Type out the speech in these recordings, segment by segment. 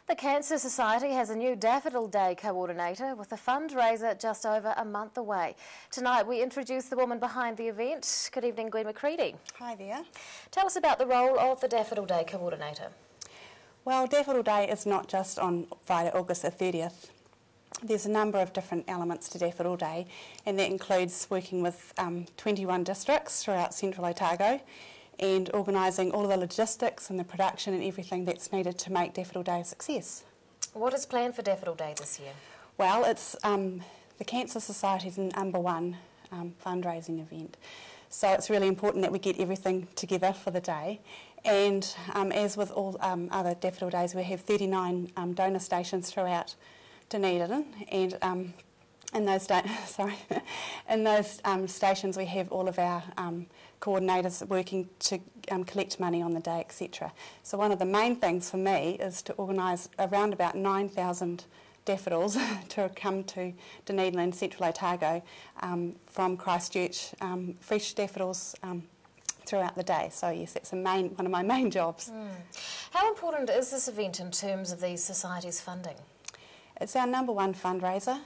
The Cancer Society has a new Daffodil Day co-ordinator with a fundraiser just over a month away. Tonight we introduce the woman behind the event. Good evening, Gwen Macready. Hi there. Tell us about the role of the Daffodil Day coordinator. Well, Daffodil Day is not just on Friday, August the 30th. There's a number of different elements to Daffodil Day, and that includes working with 21 districts throughout Central Otago and organising all of the logistics and the production and everything that's needed to make Daffodil Day a success. What is planned for Daffodil Day this year? Well, it's the Cancer Society's #1 fundraising event. So it's really important that we get everything together for the day. And as with all other Daffodil Days, we have 39 donor stations throughout Dunedin, and in those stations we have all of our coordinators working to collect money on the day, etc. So one of the main things for me is to organise around about 9,000 daffodils to come to Dunedin and Central Otago from Christchurch, fresh daffodils throughout the day. So yes, that's one of my main jobs. How important is this event in terms of the Society's funding? It's our #1 fundraiser.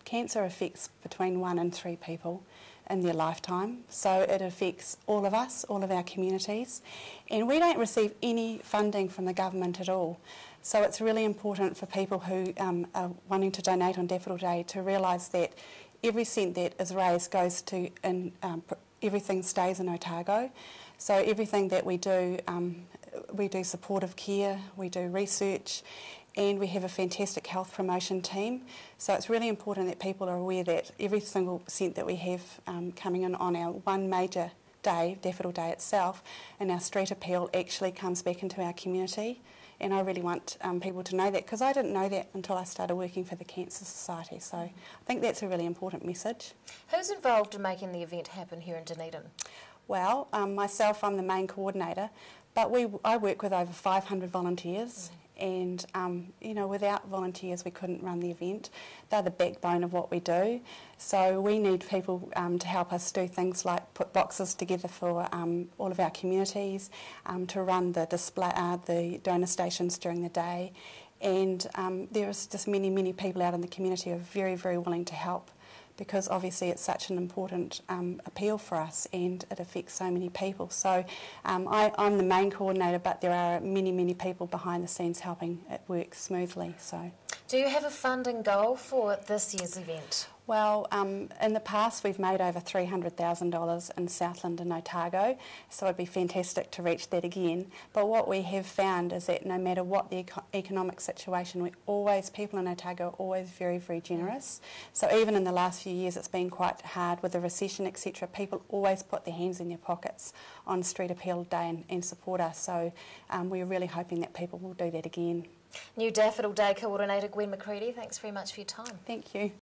Cancer affects between 1 and 3 people in their lifetime, so it affects all of us, all of our communities, and we don't receive any funding from the government at all. So it's really important for people who are wanting to donate on Daffodil Day to realise that every cent that is raised goes to, everything stays in Otago. So everything that we do supportive care, we do research, and we have a fantastic health promotion team. So it's really important that people are aware that every single cent that we have coming in on our one major day, Daffodil Day itself, and our street appeal actually comes back into our community. And I really want people to know that, because I didn't know that until I started working for the Cancer Society. So I think that's a really important message. Who's involved in making the event happen here in Dunedin? Well, myself, I'm the main coordinator, but I work with over 500 volunteers. And without volunteers we couldn't run the event. They're the backbone of what we do, so we need people to help us do things like put boxes together for all of our communities, to run the display, the donor stations during the day, and there's just many people out in the community who are very, very willing to help, because obviously it's such an important appeal for us and it affects so many people. So I'm the main coordinator, but there are many people behind the scenes helping it work smoothly. So, do you have a funding goal for this year's event? Well, in the past we've made over $300,000 in Southland and Otago, so it'd be fantastic to reach that again. But what we have found is that no matter what the economic situation, people in Otago are always very, very generous. So even in the last few years it's been quite hard with the recession, etc. People always put their hands in their pockets on Street Appeal Day and support us. So we're really hoping that people will do that again. New Daffodil Day coordinator Gwen Macready, thanks very much for your time. Thank you.